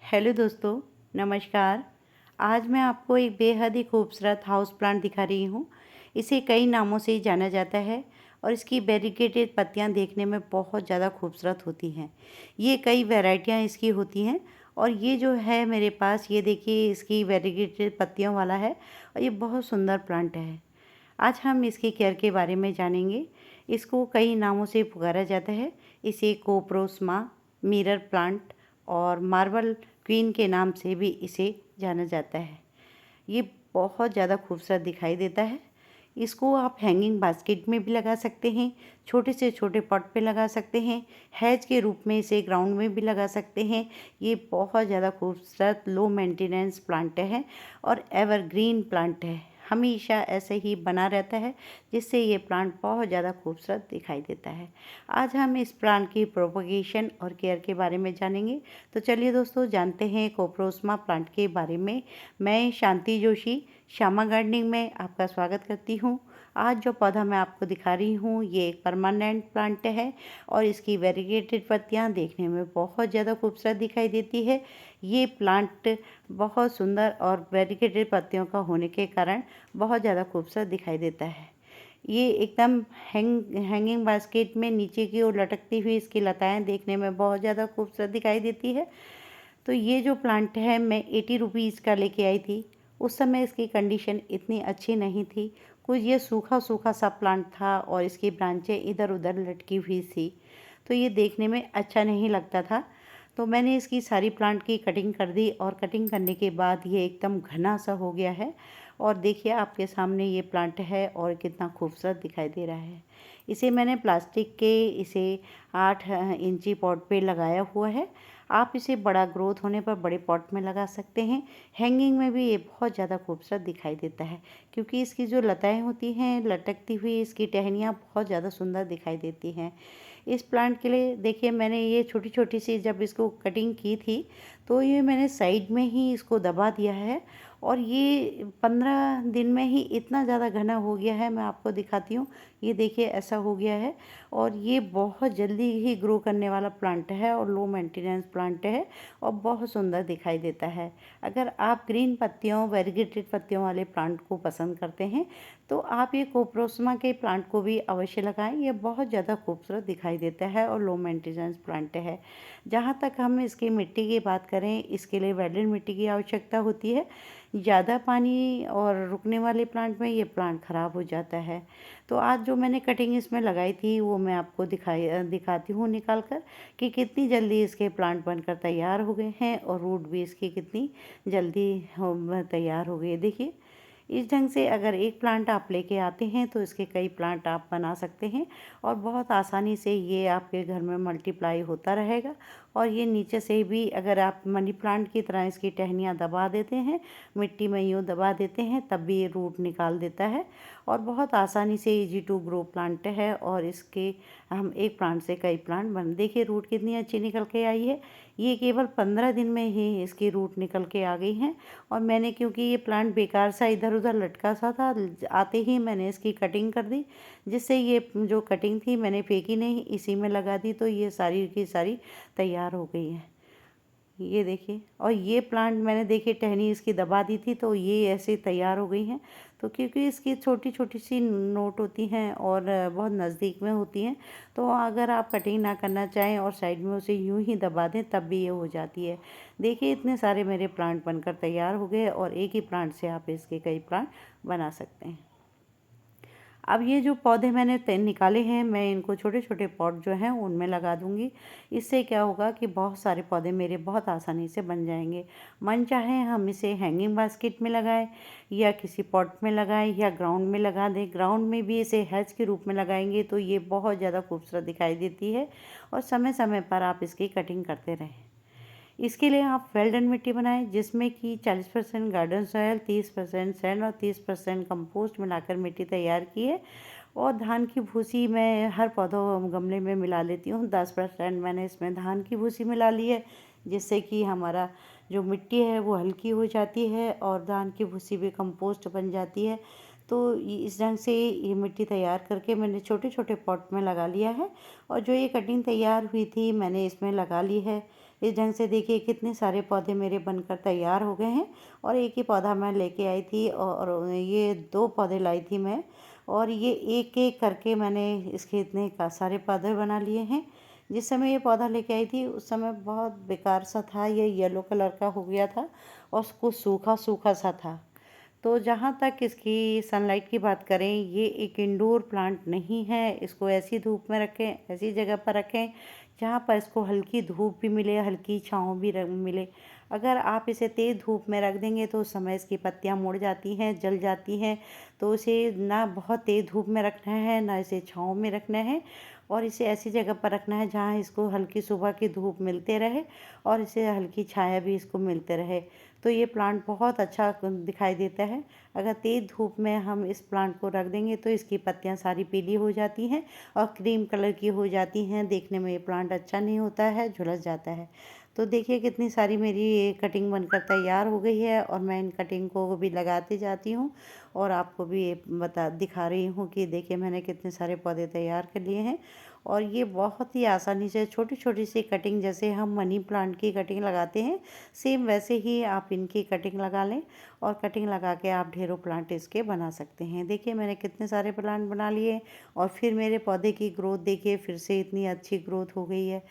Hello दोस्तों, नमस्कार। आज मैं आपको एक बेहद ही खूबसूरत हाउस प्लांट दिखा रही हूँ। इसे कई नामों से जाना जाता है और इसकी वेरीगेटेड पत्तियाँ देखने में बहुत ज़्यादा खूबसूरत होती हैं। ये कई वैरायटियाँ इसकी होती हैं और ये जो है मेरे पास, ये देखिए, इसकी वेरीगेटेड पत्तियों वाला है और ये बहुत सुंदर प्लांट है। आज हम इसकी केयर के बारे में जानेंगे। इसको कई नामों से पुकारा जाता है। इसे कोप्रोस्मा, मिरर प्लांट और मार्बल क्वीन के नाम से भी इसे जाना जाता है। ये बहुत ज़्यादा खूबसूरत दिखाई देता है। इसको आप हैंगिंग बास्केट में भी लगा सकते हैं, छोटे से छोटे पॉट पे लगा सकते हैं, हैज के रूप में इसे ग्राउंड में भी लगा सकते हैं। ये बहुत ज़्यादा खूबसूरत लो मेंटेनेंस प्लांट है और एवरग्रीन प्लांट है। हमेशा ऐसे ही बना रहता है, जिससे ये प्लांट बहुत ज़्यादा खूबसूरत दिखाई देता है। आज हम इस प्लांट की प्रोपगेशन और केयर के बारे में जानेंगे। तो चलिए दोस्तों, जानते हैं कोप्रोस्मा प्लांट के बारे में। मैं शांति जोशी, श्यामा गार्डनिंग में आपका स्वागत करती हूँ। आज जो पौधा मैं आपको दिखा रही हूँ, ये एक परमानेंट प्लांट है और इसकी वेरीगेटेड पत्तियाँ देखने में बहुत ज़्यादा खूबसूरत दिखाई देती है। ये प्लांट बहुत सुंदर और वेरीगेटेड पत्तियों का होने के कारण बहुत ज़्यादा खूबसूरत दिखाई देता है। ये एकदम हैंगिंग बास्केट में नीचे की ओर लटकती हुई इसकी लताएं देखने में बहुत ज़्यादा खूबसूरत दिखाई देती है। तो ये जो प्लांट है, मैं 80 रुपीज़ का लेके आई थी। उस समय इसकी कंडीशन इतनी अच्छी नहीं थी। कुछ ये सूखा सूखा सा प्लांट था और इसकी ब्रांचें इधर उधर लटकी हुई थी, तो ये देखने में अच्छा नहीं लगता था। तो मैंने इसकी सारी प्लांट की कटिंग कर दी और कटिंग करने के बाद ये एकदम घना सा हो गया है। और देखिए, आपके सामने ये प्लांट है और कितना खूबसूरत दिखाई दे रहा है। इसे मैंने प्लास्टिक के 8 इंची पॉट पे लगाया हुआ है। आप इसे बड़ा ग्रोथ होने पर बड़े पॉट में लगा सकते हैं। हैंगिंग में भी ये बहुत ज़्यादा खूबसूरत दिखाई देता है, क्योंकि इसकी जो लताएं होती हैं लटकती हुई, इसकी टहनियाँ बहुत ज़्यादा सुंदर दिखाई देती हैं। इस प्लांट के लिए देखिए, मैंने ये छोटी छोटी सी जब इसको कटिंग की थी, तो ये मैंने साइड में ही इसको दबा दिया है और ये 15 दिन में ही इतना ज़्यादा घना हो गया है। मैं आपको दिखाती हूँ। ये देखिए, ऐसा हो गया है और ये बहुत जल्दी ही ग्रो करने वाला प्लांट है और लो मेंटेनेंस प्लांट है और बहुत सुंदर दिखाई देता है। अगर आप ग्रीन पत्तियों, वेरीगेटेड पत्तियों वाले प्लांट को पसंद करते हैं, तो आप ये कोप्रोस्मा के प्लांट को भी अवश्य लगाएं। ये बहुत ज़्यादा खूबसूरत दिखाई देता है और लो मेंटेनेंस प्लांट है। जहाँ तक हम इसकी मिट्टी की बात करें, इसके लिए वेल्डेड मिट्टी की आवश्यकता होती है। ज़्यादा पानी और रुकने वाले प्लांट में ये प्लांट ख़राब हो जाता है। तो आज जो मैंने कटिंग इसमें लगाई थी, वो मैं आपको दिखाती हूँ निकाल कर, कि कितनी जल्दी इसके प्लांट बनकर तैयार हो गए हैं और रूट भी इसकी कितनी जल्दी तैयार हो गई है। देखिए, इस ढंग से अगर एक प्लांट आप लेके आते हैं, तो इसके कई प्लांट आप बना सकते हैं और बहुत आसानी से ये आपके घर में मल्टीप्लाई होता रहेगा। और ये नीचे से भी, अगर आप मनी प्लांट की तरह इसकी टहनियाँ दबा देते हैं, मिट्टी में यूँ दबा देते हैं, तब भी ये रूट निकाल देता है और बहुत आसानी से इजी टू ग्रो प्लांट है। और इसके हम एक प्लांट से कई प्लांट बन, देखिए रूट कितनी अच्छी निकल के आई है। ये केवल 15 दिन में ही इसकी रूट निकल के आ गई हैं। और मैंने, क्योंकि ये प्लांट बेकार सा इधर उधर लटका सा था, आते ही मैंने इसकी कटिंग कर दी, जिससे ये जो कटिंग थी मैंने फेंकी नहीं, इसी में लगा दी, तो ये सारी की सारी तैयार हो गई है। ये देखिए, और ये प्लांट मैंने, देखिए, टहनी इसकी दबा दी थी, तो ये ऐसे तैयार हो गई हैं। तो क्योंकि इसकी छोटी छोटी सी नोट होती हैं और बहुत नज़दीक में होती हैं, तो अगर आप कटिंग ना करना चाहें और साइड में उसे यूं ही दबा दें, तब भी ये हो जाती है। देखिए, इतने सारे मेरे प्लांट बनकर तैयार हो गए और एक ही प्लांट से आप इसके कई प्लांट बना सकते हैं। अब ये जो पौधे मैंने निकाले हैं, मैं इनको छोटे छोटे पॉट जो हैं उनमें लगा दूंगी। इससे क्या होगा कि बहुत सारे पौधे मेरे बहुत आसानी से बन जाएंगे। मन चाहे हम इसे हैंगिंग बास्केट में लगाएं या किसी पॉट में लगाएं या ग्राउंड में लगा दें। ग्राउंड में भी इसे हैज के रूप में लगाएंगे तो ये बहुत ज़्यादा खूबसूरत दिखाई देती है और समय समय पर आप इसकी कटिंग करते रहें। इसके लिए आप वेल डन मिट्टी बनाएं, जिसमें कि 40% गार्डन सॉयल, 30% सैंड और 30% कंपोस्ट मिलाकर मिट्टी तैयार की है। और धान की भूसी मैं हर पौधों गमले में मिला लेती हूँ। 10% मैंने इसमें धान की भूसी मिला ली है, जिससे कि हमारा जो मिट्टी है वो हल्की हो जाती है और धान की भूसी भी कंपोस्ट बन जाती है। तो इस ढंग से ये मिट्टी तैयार करके मैंने छोटे छोटे पॉट में लगा लिया है और जो ये कटिंग तैयार हुई थी मैंने इसमें लगा ली है। इस ढंग से देखिए कितने सारे पौधे मेरे बनकर तैयार हो गए हैं। और एक ही पौधा मैं लेके आई थी और ये 2 पौधे लाई थी मैं, और ये एक-एक करके मैंने इसके इतने सारे पौधे बना लिए हैं। जिस समय ये पौधा लेके आई थी उस समय बहुत बेकार सा था, ये येलो कलर का हो गया था और उसको सूखा-सूखा सा था। तो जहाँ तक इसकी सनलाइट की बात करें, ये एक इंडोर प्लांट नहीं है। इसको ऐसी धूप में रखें, ऐसी जगह पर रखें जहाँ पर इसको हल्की धूप भी मिले, हल्की छाँव भी मिले। अगर आप इसे तेज़ धूप में रख देंगे तो उस समय इसकी पत्तियाँ मुड़ जाती हैं, जल जाती हैं। तो इसे ना बहुत तेज़ धूप में रखना है, ना इसे छाँव में रखना है, और इसे ऐसी जगह पर रखना है जहाँ इसको हल्की सुबह की धूप मिलते रहे और इसे हल्की छाया भी इसको मिलते रहे। तो ये प्लांट बहुत अच्छा दिखाई देता है। अगर तेज़ धूप में हम इस प्लांट को रख देंगे तो इसकी पत्तियां सारी पीली हो जाती हैं और क्रीम कलर की हो जाती हैं। देखने में ये प्लांट अच्छा नहीं होता है, झुलस जाता है। तो देखिए कितनी सारी मेरी ये कटिंग बनकर तैयार हो गई है और मैं इन कटिंग को भी लगाती जाती हूँ और आपको भी ये दिखा रही हूँ कि देखिए मैंने कितने सारे पौधे तैयार कर लिए हैं। और ये बहुत ही आसानी से छोटी-छोटी सी कटिंग, जैसे हम मनी प्लांट की कटिंग लगाते हैं, सेम वैसे ही आप इनकी कटिंग लगा लें और कटिंग लगा के आप ढेरों प्लांट इसके बना सकते हैं। देखिए मैंने कितने सारे प्लांट बना लिए और फिर मेरे पौधे की ग्रोथ देखिए, फिर से इतनी अच्छी ग्रोथ हो गई है।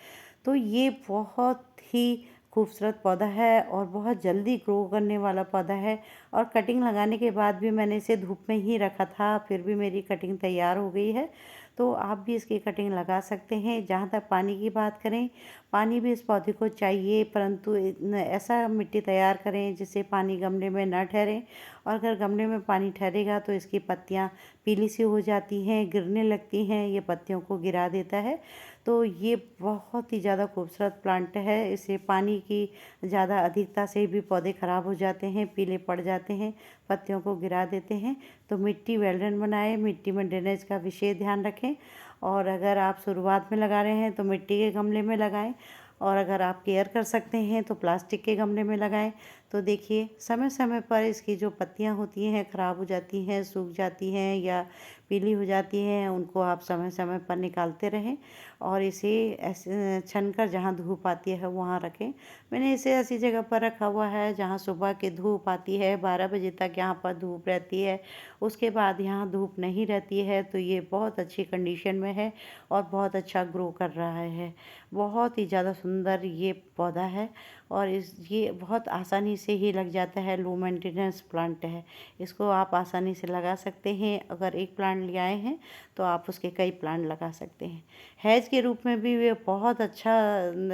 तो ये बहुत ही खूबसूरत पौधा है और बहुत जल्दी ग्रो करने वाला पौधा है। और कटिंग लगाने के बाद भी मैंने इसे धूप में ही रखा था, फिर भी मेरी कटिंग तैयार हो गई है। तो आप भी इसकी कटिंग लगा सकते हैं। जहाँ तक पानी की बात करें, पानी भी इस पौधे को चाहिए, परंतु ऐसा मिट्टी तैयार करें जिससे पानी गमले में ना ठहरे। और अगर गमले में पानी ठहरेगा तो इसकी पत्तियाँ पीली सी हो जाती हैं, गिरने लगती हैं, ये पत्तियों को गिरा देता है। तो ये बहुत ही ज़्यादा खूबसूरत प्लांट है। इसे पानी की ज़्यादा अधिकता से भी पौधे ख़राब हो जाते हैं, पीले पड़ जाते हैं, पत्तियों को गिरा देते हैं। तो मिट्टी वेल डन बनाएं, मिट्टी में ड्रेनेज का विशेष ध्यान रखें। और अगर आप शुरुआत में लगा रहे हैं तो मिट्टी के गमले में लगाएं, और अगर आप केयर कर सकते हैं तो प्लास्टिक के गमले में लगाएं। तो देखिए समय समय पर इसकी जो पत्तियां होती हैं ख़राब हो जाती हैं, सूख जाती हैं या पीली हो जाती हैं, उनको आप समय समय पर निकालते रहें और इसे ऐसे छन कर जहाँ धूप आती है वहाँ रखें। मैंने इसे ऐसी जगह पर रखा हुआ है जहाँ सुबह की धूप आती है, 12 बजे तक यहाँ पर धूप रहती है। उसके बाद यहाँ धूप नहीं रहती है। तो ये बहुत अच्छी कंडीशन में है और बहुत अच्छा ग्रो कर रहा है। बहुत ही ज़्यादा सुंदर ये पौधा है और ये बहुत आसानी से ही लग जाता है। लो मेंटेनेंस प्लांट है, इसको आप आसानी से लगा सकते हैं। अगर एक प्लांट ले आए हैं तो आप उसके कई प्लांट लगा सकते हैं। हैज के रूप में भी ये बहुत अच्छा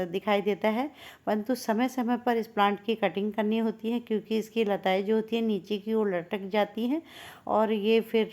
दिखाई देता है, परंतु समय समय पर इस प्लांट की कटिंग करनी होती है क्योंकि इसकी लताएं जो होती हैं नीचे की ओर लटक जाती हैं और ये फिर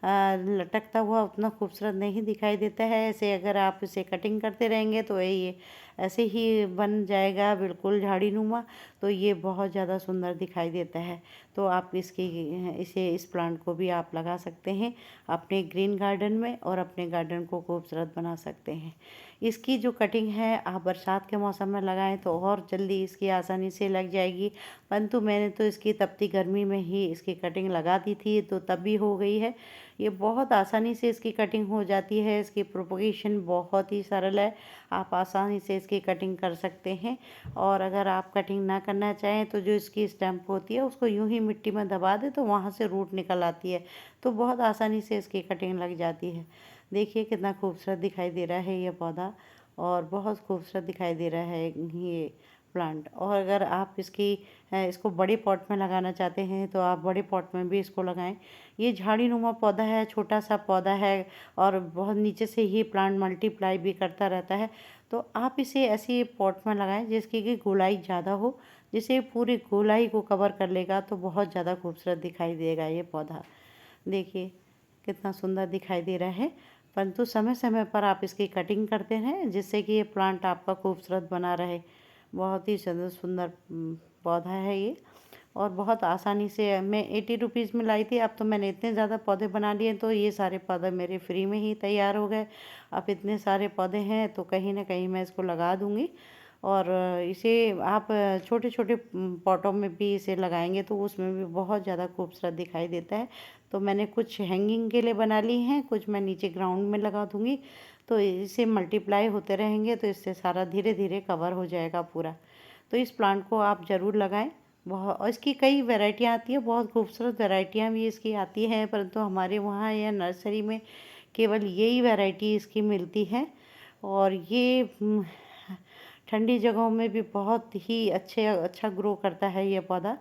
लटकता हुआ उतना खूबसूरत नहीं दिखाई देता है। ऐसे अगर आप इसे कटिंग करते रहेंगे तो ये ऐसे ही बन जाएगा बिल्कुल झाड़ीनुमा। तो ये बहुत ज़्यादा सुंदर दिखाई देता है। तो आप इस प्लांट को भी आप लगा सकते हैं अपने ग्रीन गार्डन में और अपने गार्डन को खूबसूरत बना सकते हैं। इसकी जो कटिंग है आप बरसात के मौसम में लगाएं तो और जल्दी इसकी आसानी से लग जाएगी, परंतु मैंने तो इसकी तपती गर्मी में ही इसकी कटिंग लगा दी थी तो तब भी हो गई है। ये बहुत आसानी से इसकी कटिंग हो जाती है। इसकी प्रोपगेशन बहुत ही सरल है, आप आसानी से इसकी कटिंग कर सकते हैं। और अगर आप कटिंग ना करना चाहें तो जो इसकी स्टैम्प होती है उसको यूं ही मिट्टी में दबा दें तो वहाँ से रूट निकल आती है। तो बहुत आसानी से इसकी कटिंग लग जाती है। देखिए कितना खूबसूरत दिखाई दे रहा है ये पौधा और बहुत खूबसूरत दिखाई दे रहा है ये प्लांट। और अगर आप इसको बड़े पॉट में लगाना चाहते हैं तो आप बड़े पॉट में भी इसको लगाएं। ये झाड़ीनुमा पौधा है, छोटा सा पौधा है और बहुत नीचे से ही प्लांट मल्टीप्लाई भी करता रहता है। तो आप इसे ऐसी पॉट में लगाएं जिसकी कि गोलाई ज़्यादा हो, जिसे पूरी गोलाई को कवर कर लेगा तो बहुत ज़्यादा खूबसूरत दिखाई देगा ये पौधा। देखिए कितना सुंदर दिखाई दे रहा है, परंतु समय समय पर आप इसकी कटिंग करते रहें जिससे कि ये प्लांट आपका खूबसूरत बना रहे। बहुत ही सुंदर पौधा है ये और बहुत आसानी से मैं 80 रुपीज़ में लाई थी। अब तो मैंने इतने ज़्यादा पौधे बना लिए तो ये सारे पौधे मेरे फ्री में ही तैयार हो गए। अब इतने सारे पौधे हैं तो कहीं ना कहीं मैं इसको लगा दूँगी। और इसे आप छोटे छोटे पॉटों में भी इसे लगाएंगे तो उसमें भी बहुत ज़्यादा खूबसूरत दिखाई देता है। तो मैंने कुछ हैंगिंग के लिए बना ली हैं, कुछ मैं नीचे ग्राउंड में लगा दूँगी। तो इसे मल्टीप्लाई होते रहेंगे तो इससे सारा धीरे धीरे कवर हो जाएगा पूरा। तो इस प्लांट को आप ज़रूर लगाएं। बहुत, और इसकी कई वैरायटियाँ आती हैं, बहुत खूबसूरत वैरायटियाँ भी इसकी आती हैं, परंतु हमारे वहाँ या नर्सरी में केवल यही वैरायटी इसकी मिलती है। और ये ठंडी जगहों में भी बहुत ही अच्छा ग्रो करता है ये पौधा।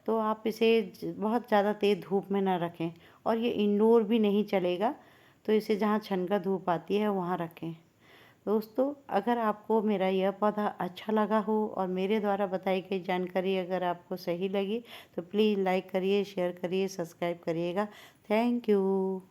तो आप इसे बहुत ज़्यादा तेज़ धूप में ना रखें, और ये इंडोर भी नहीं चलेगा, तो इसे जहाँ छनका धूप आती है वहाँ रखें। दोस्तों, अगर आपको मेरा यह पौधा अच्छा लगा हो और मेरे द्वारा बताई गई जानकारी अगर आपको सही लगी तो प्लीज़ लाइक करिए, शेयर करिए, सब्सक्राइब करिएगा। Thank you.